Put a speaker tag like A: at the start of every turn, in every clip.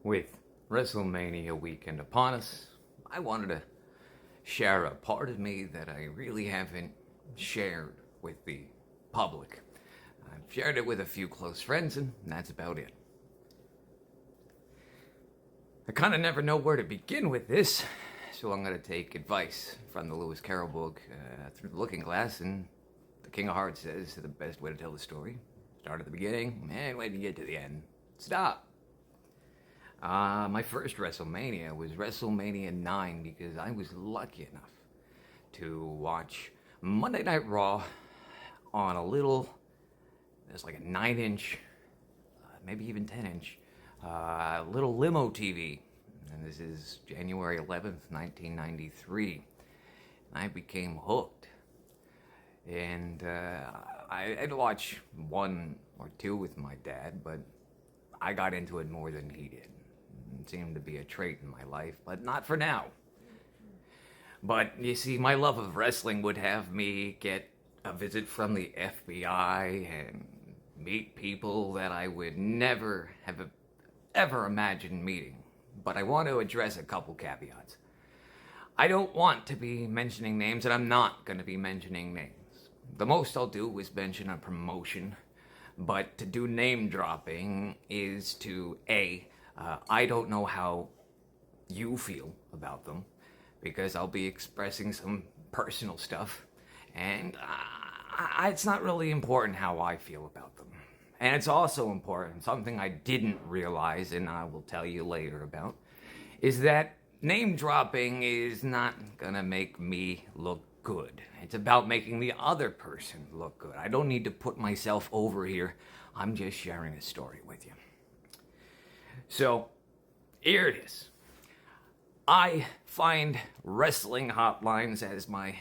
A: With WrestleMania weekend upon us, I wanted to share a part of me that I really haven't shared with the public. I've shared it with a few close friends, and that's about it. I kind of never know where to begin with this, so I'm going to take advice from the Lewis Carroll book, Through the Looking Glass, and the King of Hearts says the best way to tell the story: start at the beginning, and when you get to the end, stop. My first WrestleMania was WrestleMania 9 because I was lucky enough to watch Monday Night Raw on a little, it's like a 9-inch, maybe even 10-inch, little limo TV. And this is January 11th, 1993. And I became hooked. And I'd watch one or two with my dad, but I got into it more than he did. It seemed to be a trait in my life, but not for now. But you see, my love of wrestling would have me get a visit from the FBI and meet people that I would never have ever imagined meeting. But I want to address a couple caveats. I don't want to be mentioning names, and I'm not going to be mentioning names. The most I'll do is mention a promotion. But to do name dropping is to, I don't know how you feel about them, because I'll be expressing some personal stuff, and it's not really important how I feel about them. And it's also important, something I didn't realize, and I will tell you later about, is that name dropping is not gonna make me look good. It's about making the other person look good. I don't need to put myself over here. I'm just sharing a story with you. So, here it is. I find wrestling hotlines as my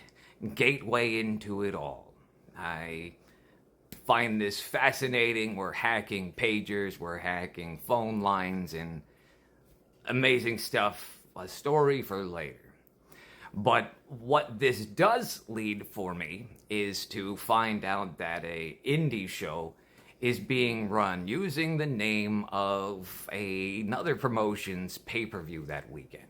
A: gateway into it all. I find this fascinating. We're hacking pagers, we're hacking phone lines, and amazing stuff. A story for later. But what this does lead for me is to find out that a indie show is being run using the name of another promotion's pay-per-view that weekend.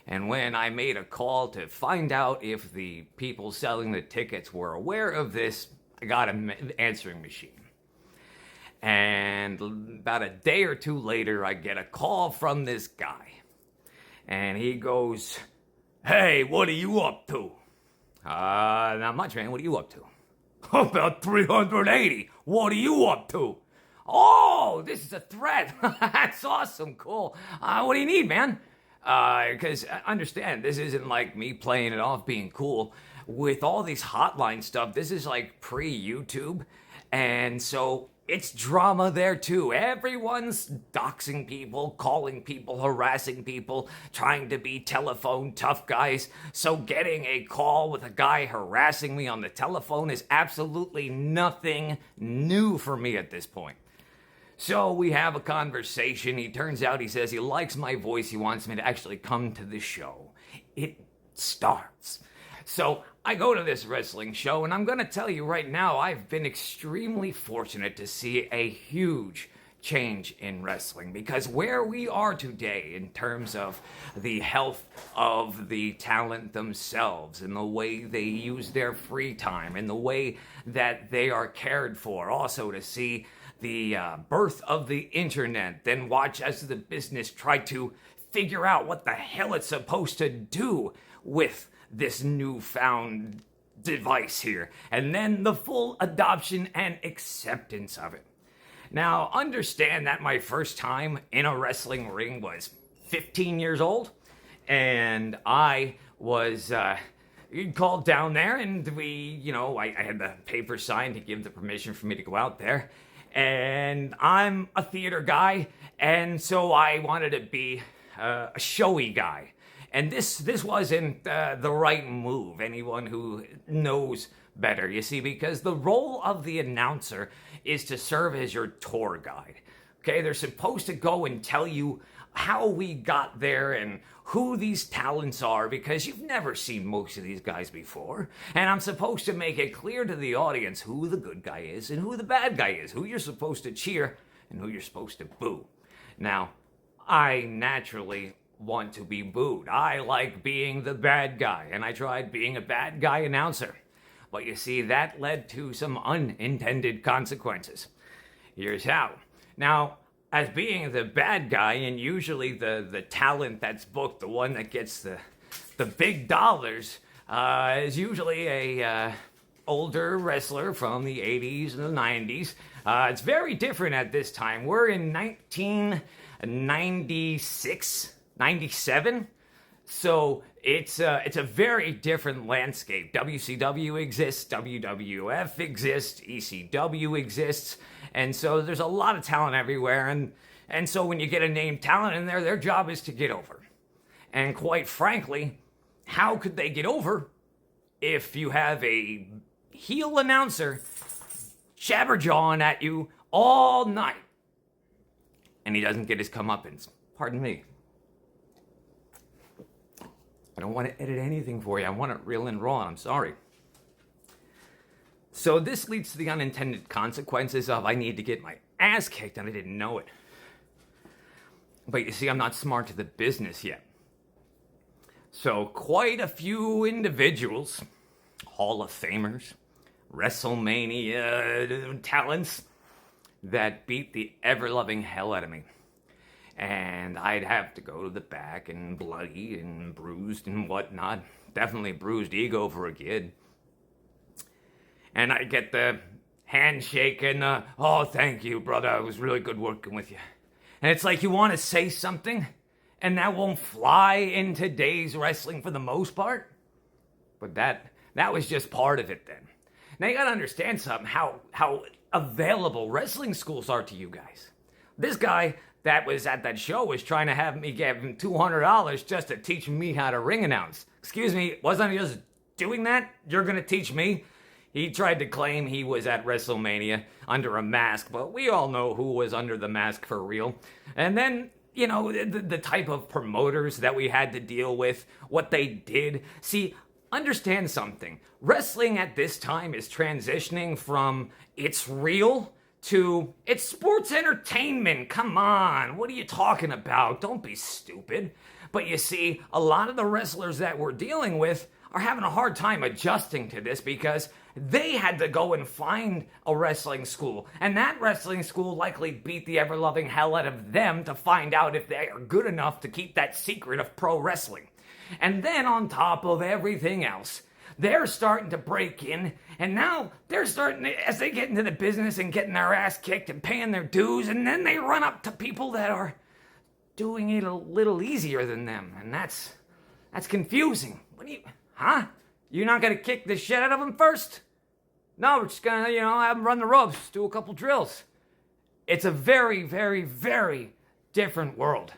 A: And when I made a call to find out if the people selling the tickets were aware of this, I got an answering machine. And about a day or two later, I get a call from this guy. And he goes, "Hey, what are you up to?" Not much, man. What are you up to? "About 380. What are you up to?" "Oh, this is a threat." "That's awesome. Cool. What do you need, man?" Because understand, this isn't like me playing it off being cool. With all these hotline stuff, this is like pre-YouTube. And so it's drama there too. Everyone's doxing people, calling people, harassing people, trying to be telephone tough guys. So getting a call with a guy harassing me on the telephone is absolutely nothing new for me at this point. So we have a conversation. He turns out, he says he likes my voice. He wants me to actually come to the show. It starts. So I go to this wrestling show, and I'm going to tell you right now, I've been extremely fortunate to see a huge change in wrestling, because where we are today in terms of the health of the talent themselves and the way they use their free time and the way that they are cared for, also to see the birth of the internet, then watch as the business try to figure out what the hell it's supposed to do with this newfound device here, and then the full adoption and acceptance of it. Now, understand that my first time in a wrestling ring was 15 years old, and I was called down there, and I had the paper signed to give the permission for me to go out there. And I'm a theater guy, and so I wanted to be a showy guy. And this wasn't the right move. Anyone who knows better, you see, because the role of the announcer is to serve as your tour guide. Okay, they're supposed to go and tell you how we got there and who these talents are, because you've never seen most of these guys before. And I'm supposed to make it clear to the audience who the good guy is and who the bad guy is, who you're supposed to cheer and who you're supposed to boo. Now, I naturally want to be booed. I like being the bad guy, and I tried being a bad guy announcer. But you see, that led to some unintended consequences. Here's how. Now, as being the bad guy, and usually the talent that's booked, the one that gets the big dollars, is usually a older wrestler from the 80s and the 90s. It's very different at this time. We're in 1996, 97. So it's a very different landscape. WCW exists, WWF exists, ECW exists, and so there's a lot of talent everywhere. And so when you get a named talent in there, their job is to get over. And quite frankly, how could they get over if you have a heel announcer jabberjawing at you all night and he doesn't get his comeuppance? Pardon me. I don't want to edit anything for you. I want it real and raw. I'm sorry. So this leads to the unintended consequences of I need to get my ass kicked and I didn't know it. But you see, I'm not smart to the business yet. So quite a few individuals, Hall of Famers, WrestleMania talents, that beat the ever-loving hell out of me. And I'd have to go to the back and bloody and bruised and whatnot. Definitely bruised ego for a kid. And I get the handshake and oh, thank you, brother. It was really good working with you. And it's like you want to say something, and that won't fly in today's wrestling for the most part. But that was just part of it then. Now you gotta understand something, how available wrestling schools are to you guys. This guy that was at that show was trying to have me give him $200 just to teach me how to ring announce. Excuse me, wasn't he just doing that? You're gonna teach me? He tried to claim he was at WrestleMania under a mask, but we all know who was under the mask for real. And then, you know, the type of promoters that we had to deal with, what they did. See, understand something. Wrestling at this time is transitioning from it's real to it's sports entertainment. Come on, what are you talking about? Don't be stupid. But you see, a lot of the wrestlers that we're dealing with are having a hard time adjusting to this because they had to go and find a wrestling school. And that wrestling school likely beat the ever-loving hell out of them to find out if they are good enough to keep that secret of pro wrestling. And then on top of everything else, they're starting to break in, and now they're starting to, as they get into the business and getting their ass kicked and paying their dues, and then they run up to people that are doing it a little easier than them, and that's confusing. What do you, huh? You're not gonna kick the shit out of them first? No, we're just gonna, have them run the ropes, do a couple drills. It's a very, very, very different world,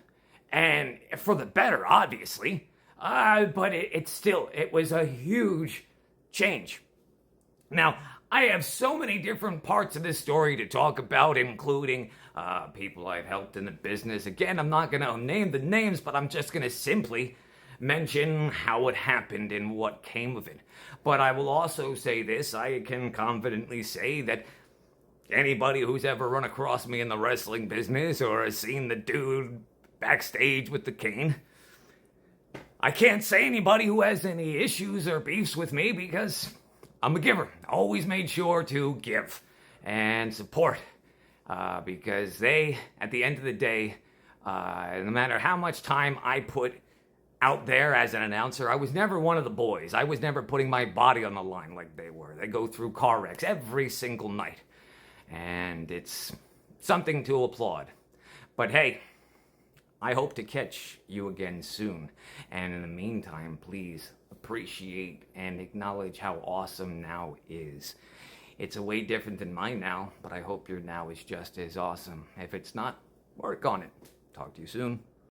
A: and for the better, obviously. But it was a huge change. Now, I have so many different parts of this story to talk about, including people I've helped in the business. Again, I'm not going to name the names, but I'm just going to simply mention how it happened and what came of it. But I will also say this, I can confidently say that anybody who's ever run across me in the wrestling business or has seen the dude backstage with the cane, I can't say anybody who has any issues or beefs with me because I'm a giver. I always made sure to give and support because they, at the end of the day, no matter how much time I put out there as an announcer, I was never one of the boys. I was never putting my body on the line like they were. They go through car wrecks every single night. And it's something to applaud. But hey, I hope to catch you again soon. And in the meantime, please appreciate and acknowledge how awesome now is. It's a way different than mine now, but I hope your now is just as awesome. If it's not, work on it. Talk to you soon.